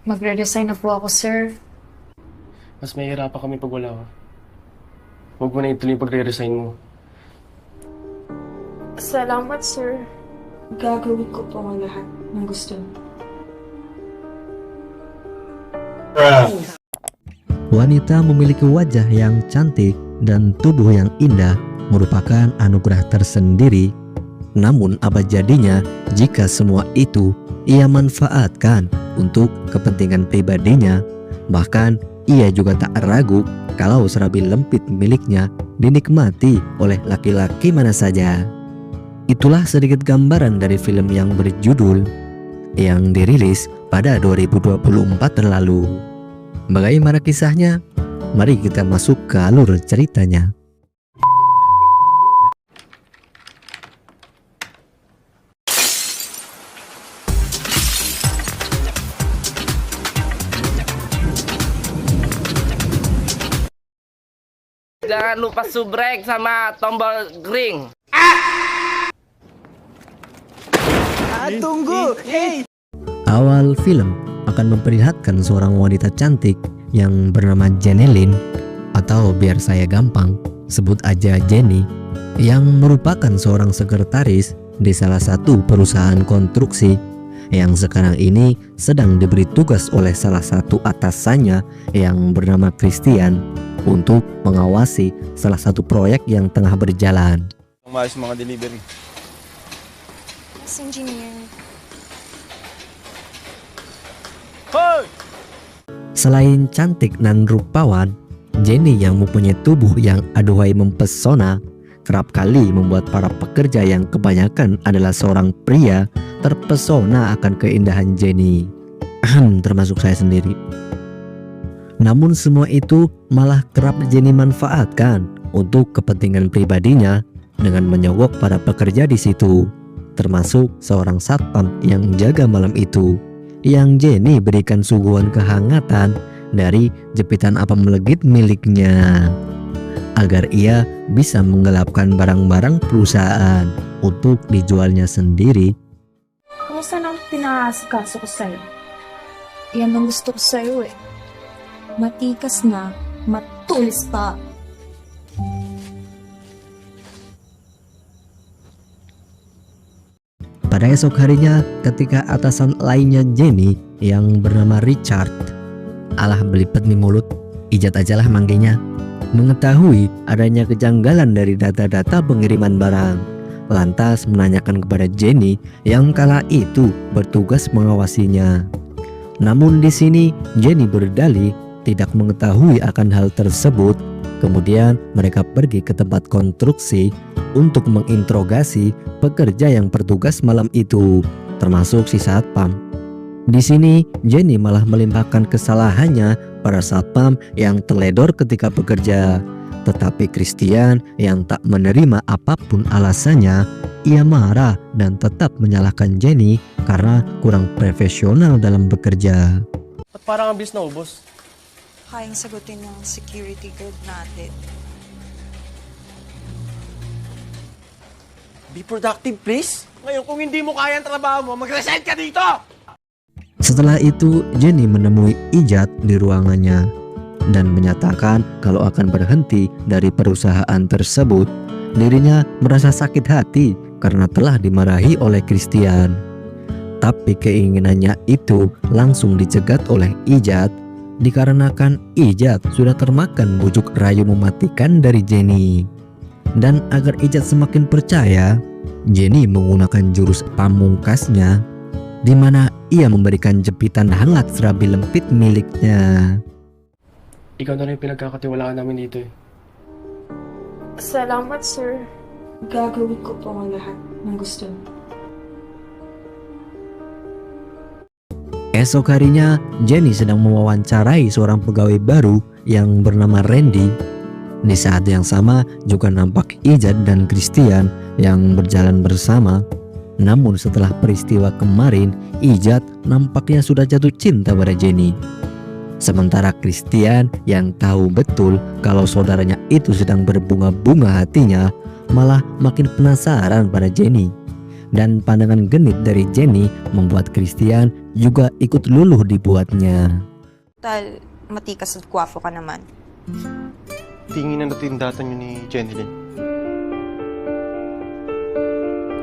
Magre-resign na po ako, sir. Mas mahihirapan kami pag wala ka. Huwag mo na ituloy yung pagre-resign mo. Salamat, sir. Gagawin ko po ang lahat ng gusto niyo. Wanita memiliki wajah yang cantik dan tubuh yang indah merupakan anugerah tersendiri. Namun apa jadinya jika semua itu ia manfaatkan untuk kepentingan pribadinya? Bahkan ia juga tak ragu kalau serabi lempit miliknya dinikmati oleh laki-laki mana saja. Itulah sedikit gambaran dari film yang berjudul yang dirilis pada 2024 lalu. Bagaimana kisahnya? Mari kita masuk ke alur ceritanya. Jangan lupa subrek sama tombol ring. Tunggu, hey. Awal film akan memperlihatkan seorang wanita cantik yang bernama Jenny atau biar saya gampang sebut aja Jenny, yang merupakan seorang sekretaris di salah satu perusahaan konstruksi yang sekarang ini sedang diberi tugas oleh salah satu atasannya yang bernama Christian untuk mengawasi salah satu proyek yang tengah berjalan. Umayos mga delivery. Mas engineer. Hoy! Selain cantik dan rupawan, Jenny yang mempunyai tubuh yang aduhai mempesona kerap kali membuat para pekerja yang kebanyakan adalah seorang pria terpesona akan keindahan Jenny. Termasuk saya sendiri. Namun semua itu malah kerap Jenny manfaatkan untuk kepentingan pribadinya dengan menyogok para pekerja di situ, termasuk seorang satpam yang jaga malam itu, yang Jenny berikan suguhan kehangatan dari jepitan apam legit miliknya agar ia bisa menggelapkan barang-barang perusahaan untuk dijualnya sendiri. Kumusta nang pinaasikaso ko sa'yo? Yan ang gusto ko sa'yo eh. Matikas na, matulis pa. Pada esok harinya ketika atasan lainnya Jenny yang bernama Richard, alah belipet nih mulut, ijat ajalah manggenya, mengetahui adanya kejanggalan dari data-data pengiriman barang, lantas menanyakan kepada Jenny yang kala itu bertugas mengawasinya. Namun di sini Jenny berdalih tidak mengetahui akan hal tersebut. Kemudian mereka pergi ke tempat konstruksi untuk menginterogasi pekerja yang bertugas malam itu, termasuk si satpam. Di sini Jenny malah melimpahkan kesalahannya pada satpam yang teledor ketika bekerja. Tetapi Christian yang tak menerima apapun alasannya, ia marah dan tetap menyalahkan Jenny karena kurang profesional dalam bekerja. At parang ang bis na ubos. Kayang sagutin ng security guard natin. Be productive, please. Ngayon, kung hindi mo kaya ang trabaho mo, mag-resign ka dito! Setelah itu Jenny menemui Ijat di ruangannya dan menyatakan kalau akan berhenti dari perusahaan tersebut. Dirinya merasa sakit hati karena telah dimarahi oleh Christian. Tapi keinginannya itu langsung dicegat oleh Ijat dikarenakan Ijat sudah termakan bujuk rayu mematikan dari Jenny. Dan agar Ijat semakin percaya, Jenny menggunakan jurus pamungkasnya di mana ia memberikan jepitan hangat serabi lempit miliknya. Ikaw na rin yung pinagkakatiwalaan namin dito eh. Salamat, sir. Gagawin ko po ang lahat ng gusto niyo. Esok harinya, Jenny sedang mewawancarai seorang pegawai baru yang bernama Randy. Di saat yang sama juga nampak Ijat dan Christian yang berjalan bersama. Namun setelah peristiwa kemarin, Ijat nampaknya sudah jatuh cinta pada Jenny. Sementara Christian yang tahu betul kalau saudaranya itu sedang berbunga-bunga hatinya, malah makin penasaran pada Jenny. dan pandangan genit dari Jenny membuat Christian juga ikut luluh dibuatnya. Tal, matikas at kwafo ka naman. Tingin na natindatan yun ni Jenny din.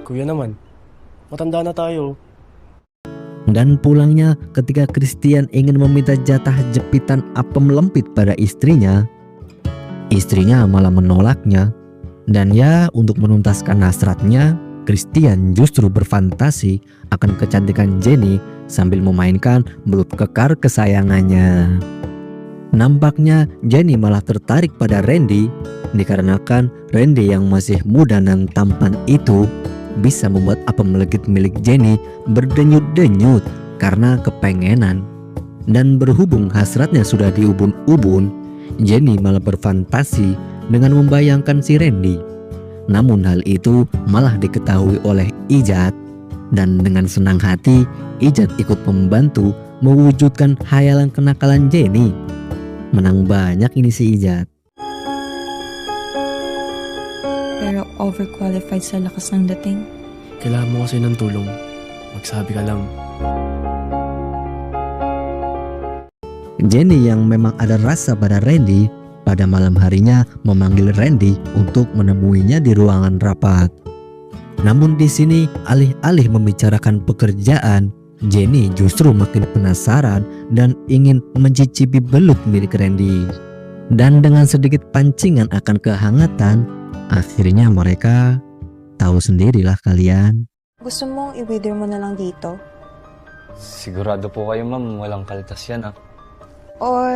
Kuya naman, matanda na tayo. Dan pulangnya ketika Christian ingin meminta jatah jepitan apem lempit pada istrinya malah menolaknya. Dan ya, untuk menuntaskan hasratnya, Christian justru berfantasi akan kecantikan Jenny sambil memainkan belut kekar kesayangannya. Nampaknya Jenny malah tertarik pada Randy dikarenakan Randy yang masih muda dan tampan itu bisa membuat apem legit milik Jenny berdenyut-denyut karena kepengenan. Dan berhubung hasratnya sudah diubun-ubun, Jenny malah berfantasi dengan membayangkan si Randy. Namun hal itu malah diketahui oleh Ijat, dan dengan senang hati Ijat ikut membantu mewujudkan hayalan kenakalan Jenny. Menang banyak ini si Ijat. Pero overqualified sa lakas ng dating. Kailangan mo kasi ng tulong. Magsabi ka lang. Jenny yang memang ada rasa pada Randy pada malam harinya memanggil Randy untuk menemuinya di ruangan rapat. Namun di sini alih-alih membicarakan pekerjaan, Jenny justru makin penasaran dan ingin mencicipi belut milik Randy. Dan dengan sedikit pancingan akan kehangatan, akhirnya mereka tahu sendirilah kalian. Gusto mong i-wither mo na lang dito? Sigurado po kayo ma'am, walang kaltas yan ah. Or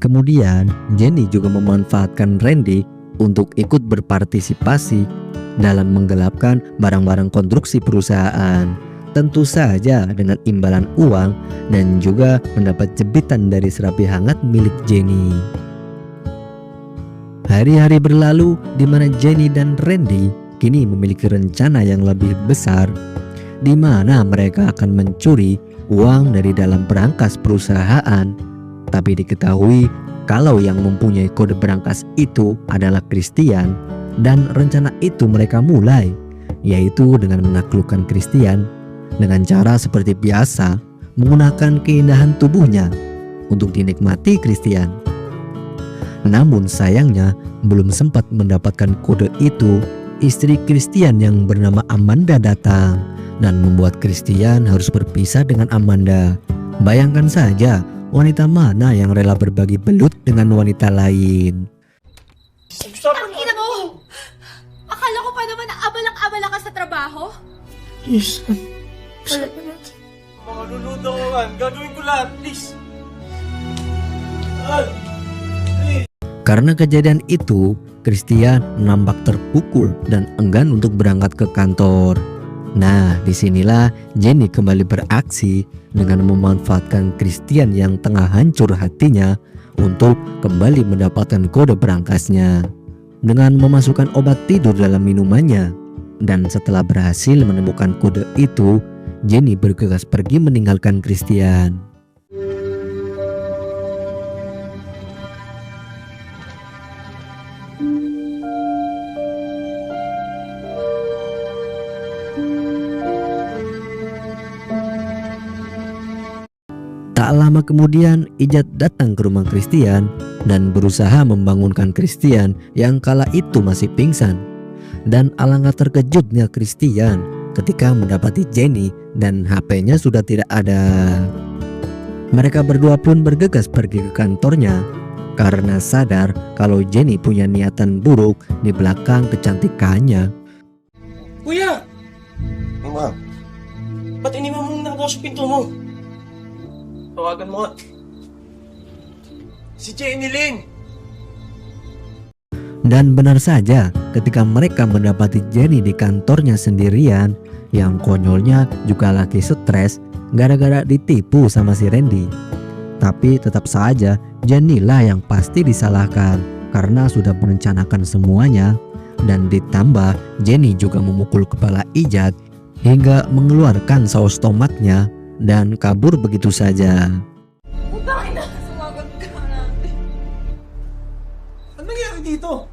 Kemudian Jenny juga memanfaatkan Randy untuk ikut berpartisipasi dalam menggelapkan barang-barang konstruksi perusahaan. Tentu saja dengan imbalan uang dan juga mendapat jepitan dari serabi hangat milik Jenny. Hari-hari berlalu di mana Jenny dan Randy kini memiliki rencana yang lebih besar, di mana mereka akan mencuri uang dari dalam berangkas perusahaan. Tapi diketahui kalau yang mempunyai kode berangkas itu adalah Christian, dan rencana itu mereka mulai, yaitu dengan menaklukkan Christian dengan cara seperti biasa, menggunakan keindahan tubuhnya untuk dinikmati Christian. Namun sayangnya belum sempat mendapatkan kode itu, istri Christian yang bernama Amanda datang dan membuat Christian harus berpisah dengan Amanda. Bayangkan saja, wanita mana yang rela berbagi belut dengan wanita lain? Ina mo! Akala ko pa naman na abalak-abala ka sa trabaho? Please. Mga luluto ko man. Gagawin ko lahat, please. Karena kejadian itu, Christian nampak terpukul dan enggan untuk berangkat ke kantor. Nah, disinilah Jenny kembali beraksi dengan memanfaatkan Christian yang tengah hancur hatinya untuk kembali mendapatkan kode berangkasnya dengan memasukkan obat tidur dalam minumannya. Dan setelah berhasil menemukan kode itu, Jenny bergegas pergi meninggalkan Christian. Tak lama kemudian Ijat datang ke rumah Christian dan berusaha membangunkan Christian yang kala itu masih pingsan. Dan alangkah terkejutnya Christian ketika mendapati Jenny dan HP-nya sudah tidak ada. Mereka berdua pun bergegas pergi ke kantornya karena sadar kalau Jenny punya niatan buruk di belakang kecantikannya. Kuya! Ma'am, Ba't iniwan mong nakabukas sa pinto mo? tawagan mo nga. Si Jenny Lynn! Dan benar saja, ketika mereka mendapati Jenny di kantornya sendirian, yang konyolnya juga lagi stres gara-gara ditipu sama si Randy. Tapi tetap saja Jenny lah yang pasti disalahkan karena sudah merencanakan semuanya. Dan ditambah Jenny juga memukul kepala Ijat hingga mengeluarkan saus tomatnya dan kabur begitu saja. Putang ina! Sumagot ka na. Ano nangyari dito?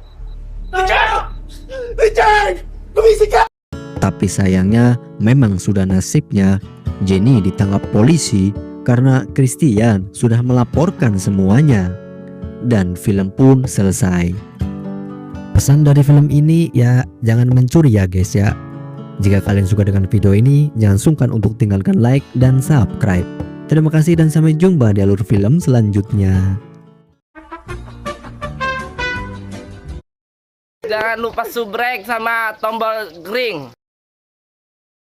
Tapi sayangnya memang sudah nasibnya Jenny ditangkap polisi karena Christian sudah melaporkan semuanya. Dan film pun selesai. Pesan dari film ini ya jangan mencuri ya guys ya. Jika kalian suka dengan video ini, jangan sungkan untuk tinggalkan like dan subscribe. Terima kasih dan sampai jumpa di alur film selanjutnya. Jangan lupa subrek sama tombol green.